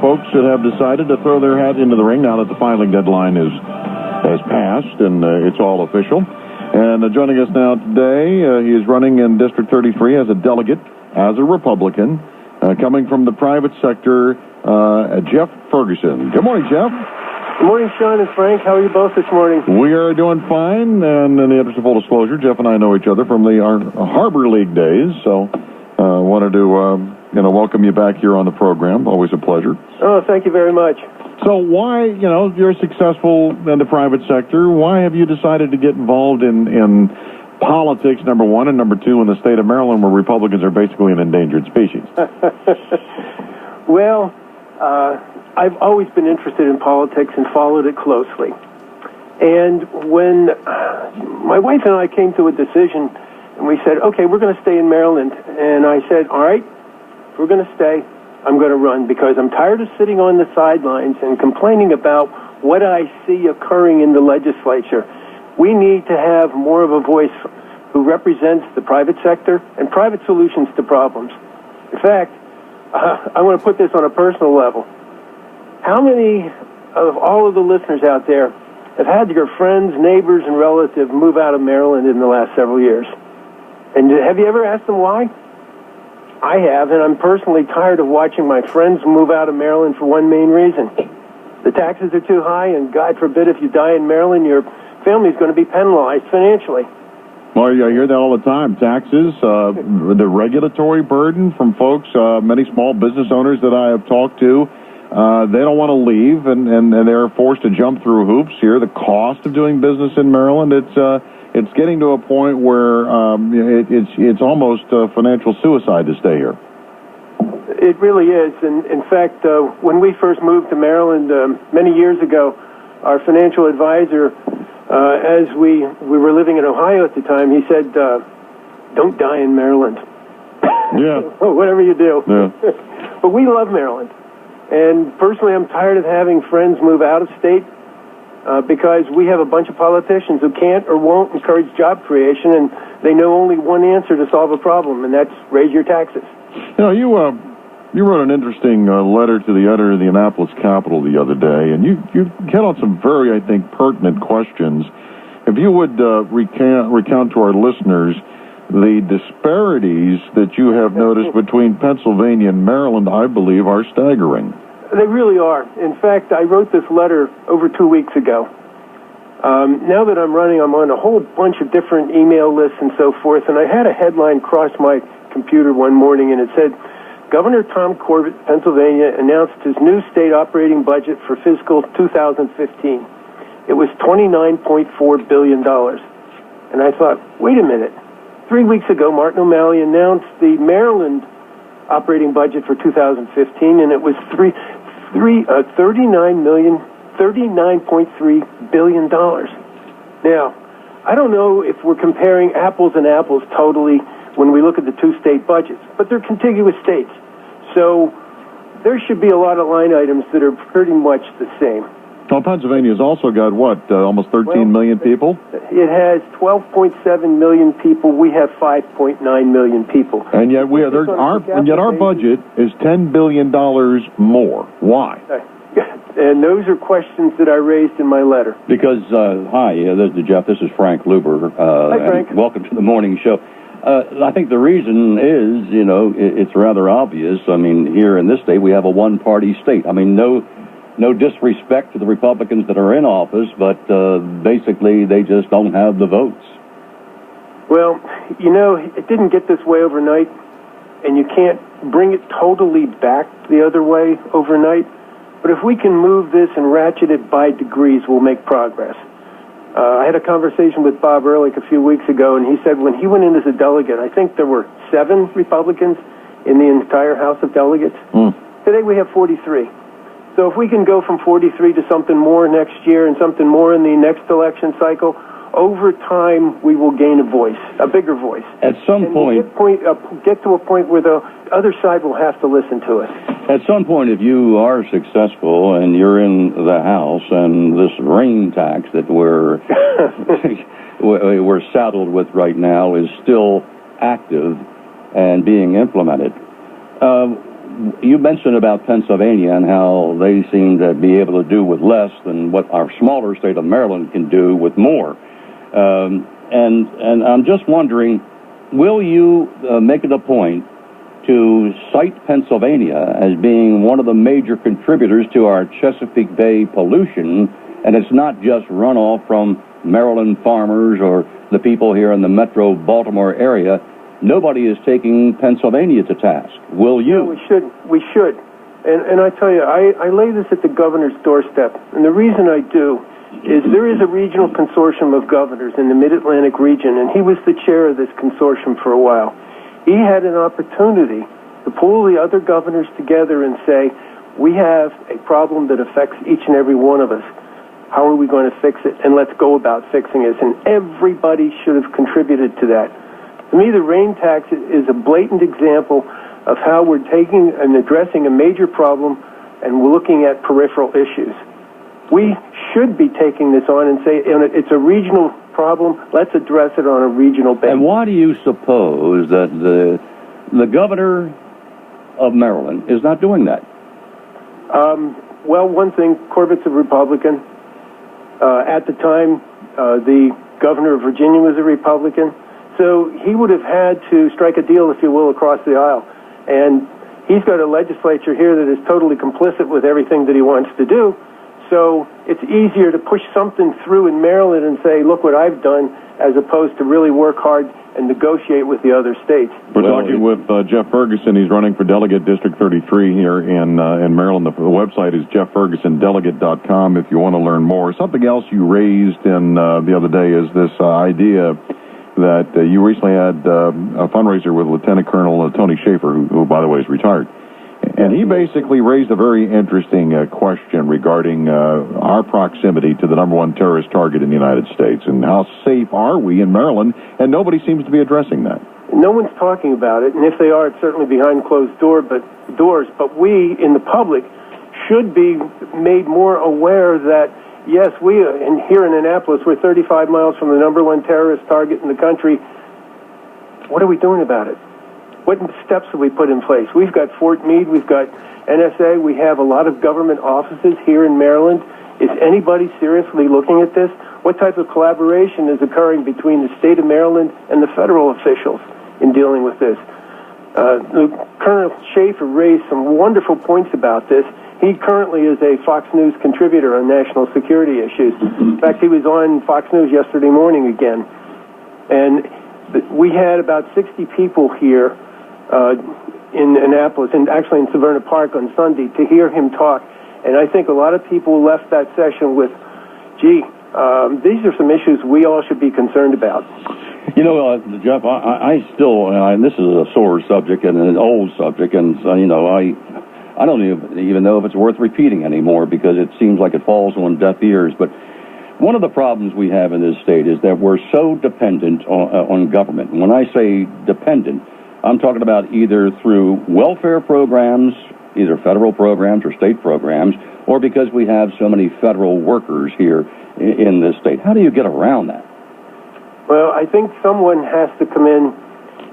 folks that have decided to throw their hat into the ring now that the filing deadline has passed and it's all official. And joining us now today, he is running in District 33 as a delegate, as a Republican, coming from the private sector, Jeff Ferguson. Good morning, Jeff. Good morning, Sean and Frank. How are you both this morning? We are doing fine, and in the interest of full disclosure, Jeff and I know each other from our Harbor League days, so wanted to welcome you back here on the program. Always a pleasure. Oh, thank you very much. So why, you're successful in the private sector, why have you decided to get involved in politics, number one, and number two, in the state of Maryland, where Republicans are basically an endangered species? Well, I've always been interested in politics and followed it closely. And when my wife and I came to a decision, and we said, okay, we're going to stay in Maryland. And I said, all right, if we're going to stay, I'm going to run, because I'm tired of sitting on the sidelines and complaining about what I see occurring in the legislature. We need to have more of a voice who represents the private sector and private solutions to problems. In fact, I want to put this on a personal level. How many of all of the listeners out there have had your friends, neighbors, and relatives move out of Maryland in the last several years? And have you ever asked them why? I have, and I'm personally tired of watching my friends move out of Maryland for one main reason. The taxes are too high, and God forbid if you die in Maryland, your family's going to be penalized financially. Well, I hear that all the time. Taxes, the regulatory burden from folks, many small business owners that I have talked to, they don't want to leave, and they're forced to jump through hoops here. The cost of doing business in Maryland, it's getting to a point where it's almost financial suicide to stay here. It really is. And in fact, when we first moved to Maryland many years ago, our financial advisor, as we were living in Ohio at the time, he said, don't die in Maryland. Yeah. Whatever you do. Yeah. But we love Maryland. And personally, I'm tired of having friends move out of state because we have a bunch of politicians who can't or won't encourage job creation, and they know only one answer to solve a problem, and that's raise your taxes. You wrote an interesting letter to the editor of the Annapolis Capital the other day, and you hit on some very, I think, pertinent questions. If you would recount to our listeners the disparities that you have noticed between Pennsylvania and Maryland, I believe, are staggering. They really are. In fact, I wrote this letter over 2 weeks ago. Now that I'm running, I'm on a whole bunch of different email lists and so forth, and I had a headline cross my computer one morning, and it said, Governor Tom Corbett, Pennsylvania, announced his new state operating budget for fiscal 2015. It was $29.4 billion. And I thought, wait a minute. 3 weeks ago, Martin O'Malley announced the Maryland operating budget for 2015, and it was $39.3 billion. Now, I don't know if we're comparing apples and apples totally when we look at the two state budgets, but they're contiguous states. So there should be a lot of line items that are pretty much the same. Well, Pennsylvania's also got, almost 13 million people? It has 12.7 million people. We have 5.9 million people. And yet our budget is $10 billion more. Why? And those are questions that I raised in my letter. Because, hi, this is Jeff. This is Frank Luber. Hi, Frank. Welcome to the morning show. I think the reason is, it's rather obvious. I mean, here in this state, we have a one-party state. I mean, no disrespect to the Republicans that are in office, but basically they just don't have the votes. Well, it didn't get this way overnight, and you can't bring it totally back the other way overnight. But if we can move this and ratchet it by degrees, we'll make progress. I had a conversation with Bob Ehrlich a few weeks ago, and he said when he went in as a delegate, I think there were 7 Republicans in the entire House of Delegates. Today we have 43. So if we can go from 43 to something more next year and something more in the next election cycle, over time we will gain a voice, a bigger voice. At some point, get to a point where the other side will have to listen to us. At some point, if you are successful and you're in the House and this rain tax that we're saddled with right now is still active and being implemented, you mentioned about Pennsylvania and how they seem to be able to do with less than what our smaller state of Maryland can do with more. And I'm just wondering, will you make it a point to cite Pennsylvania as being one of the major contributors to our Chesapeake Bay pollution, and it's not just runoff from Maryland farmers or the people here in the metro Baltimore area? Nobody is taking Pennsylvania to task. Will you? Yeah, we should. And I tell you, I lay this at the governor's doorstep. And the reason I do is there is a regional consortium of governors in the Mid-Atlantic region, and he was the chair of this consortium for a while. He had an opportunity to pull the other governors together and say, we have a problem that affects each and every one of us. How are we going to fix it? And let's go about fixing it. And everybody should have contributed to that. To me, the rain tax is a blatant example of how we're taking and addressing a major problem and we're looking at peripheral issues. We should be taking this on and say, it's a regional problem, let's address it on a regional basis. And why do you suppose that the governor of Maryland is not doing that? Well, one thing, Corbett's a Republican. At the time, the governor of Virginia was a Republican. So he would have had to strike a deal, if you will, across the aisle. And he's got a legislature here that is totally complicit with everything that he wants to do. So it's easier to push something through in Maryland and say, look what I've done, as opposed to really work hard and negotiate with the other states. We're talking with Jeff Ferguson. He's running for delegate District 33 here in Maryland. The website is jefffergusondelegate.com if you want to learn more. Something else you raised in the other day is this idea that you recently had a fundraiser with Lieutenant Colonel Tony Schaefer, who, by the way, is retired. And he basically raised a very interesting question regarding our proximity to the #1 terrorist target in the United States, and how safe are we in Maryland, and nobody seems to be addressing that. No one's talking about it, and if they are, it's certainly behind closed doors, but we, in the public, should be made more aware that, yes, here in Annapolis, we're 35 miles from the #1 terrorist target in the country. What are we doing about it? What steps have we put in place? We've got Fort Meade, we've got NSA, we have a lot of government offices here in Maryland. Is anybody seriously looking at this? What type of collaboration is occurring between the state of Maryland and the federal officials in dealing with this? Colonel Schaefer raised some wonderful points about this. He currently is a Fox News contributor on national security issues. In fact, he was on Fox News yesterday morning again. And we had about 60 people here in Annapolis, and actually in Severna Park on Sunday, to hear him talk. And I think a lot of people left that session with, these are some issues we all should be concerned about. You know, Jeff, I still, and this is a sore subject and an old subject, and I don't even know if it's worth repeating anymore, because it seems like it falls on deaf ears. But one of the problems we have in this state is that we're so dependent on government. And when I say dependent, I'm talking about either through welfare programs, either federal programs or state programs, or because we have so many federal workers here in this state. How do you get around that? Well, I think someone has to come in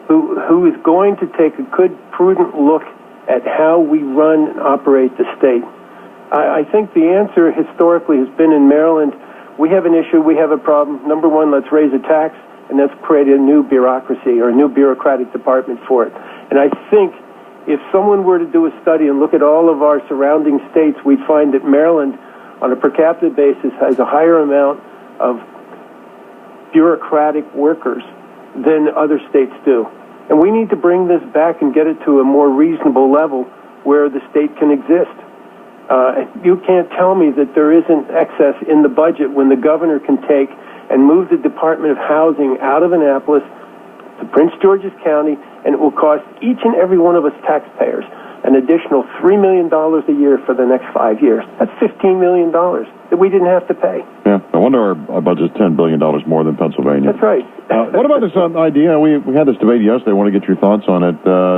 who is going to take a good, prudent look at how we run and operate the state. I think the answer historically has been in Maryland, we have an issue, we have a problem. #1, let's raise a tax, and let's create a new bureaucracy or a new bureaucratic department for it. And I think if someone were to do a study and look at all of our surrounding states, we'd find that Maryland, on a per capita basis, has a higher amount of bureaucratic workers than other states do. And we need to bring this back and get it to a more reasonable level where the state can exist. You can't tell me that there isn't excess in the budget when the governor can take and move the Department of Housing out of Annapolis to Prince George's County, and it will cost each and every one of us taxpayers an additional $3 million a year for the next 5 years. That's $15 million that we didn't have to pay. Yeah, I wonder our budget's $10 billion more than Pennsylvania. That's right. What about this idea? We had this debate yesterday. I want to get your thoughts on it.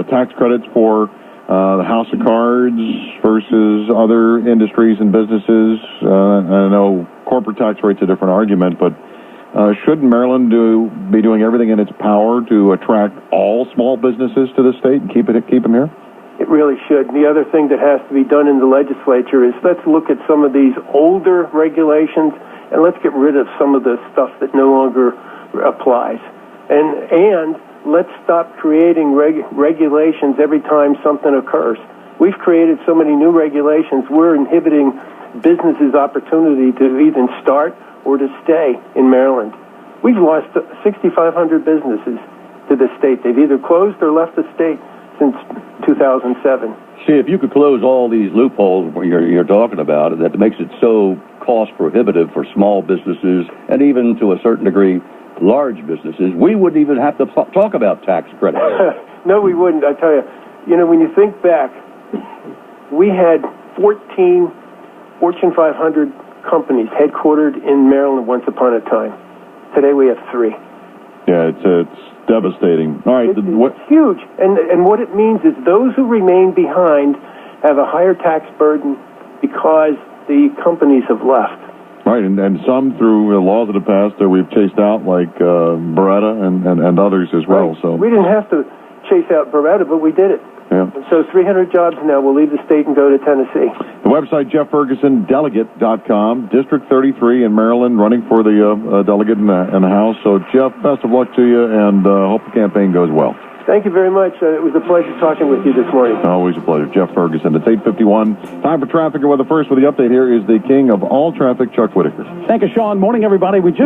Tax credits for the House of Cards versus other industries and businesses. I know corporate tax rate's a different argument, but shouldn't Maryland be doing everything in its power to attract all small businesses to the state and keep them here? It really should. The other thing that has to be done in the legislature is let's look at some of these older regulations and let's get rid of some of the stuff that no longer applies. And let's stop creating regulations every time something occurs. We've created so many new regulations, we're inhibiting businesses' opportunity to even start or to stay in Maryland. We've lost 6,500 businesses to the state. They've either closed or left the state since 2007. See, if you could close all these loopholes you're talking about, that makes it so cost prohibitive for small businesses and even to a certain degree large businesses, we wouldn't even have to talk about tax credits. No, we wouldn't. I tell you, when you think back, we had 14 Fortune 500 companies headquartered in Maryland once upon a time. Today we have 3. Yeah, it's devastating. All right, it's huge, and what it means is those who remain behind have a higher tax burden because the companies have left. Right, and some through laws that have passed that we've chased out, like Beretta and others as well. Right. So we didn't have to chase out Beretta, but we did it. Yeah. So 300 jobs now will leave the state and go to Tennessee. The website, Jeff Ferguson, delegate.com, District 33 in Maryland, running for the delegate in the House. So, Jeff, best of luck to you, and hope the campaign goes well. Thank you very much. It was a pleasure talking with you this morning. Always a pleasure. Jeff Ferguson. It's 8:51. Time for traffic and weather. First with the update here is the king of all traffic, Chuck Whitaker. Thank you, Sean. Morning, everybody. We just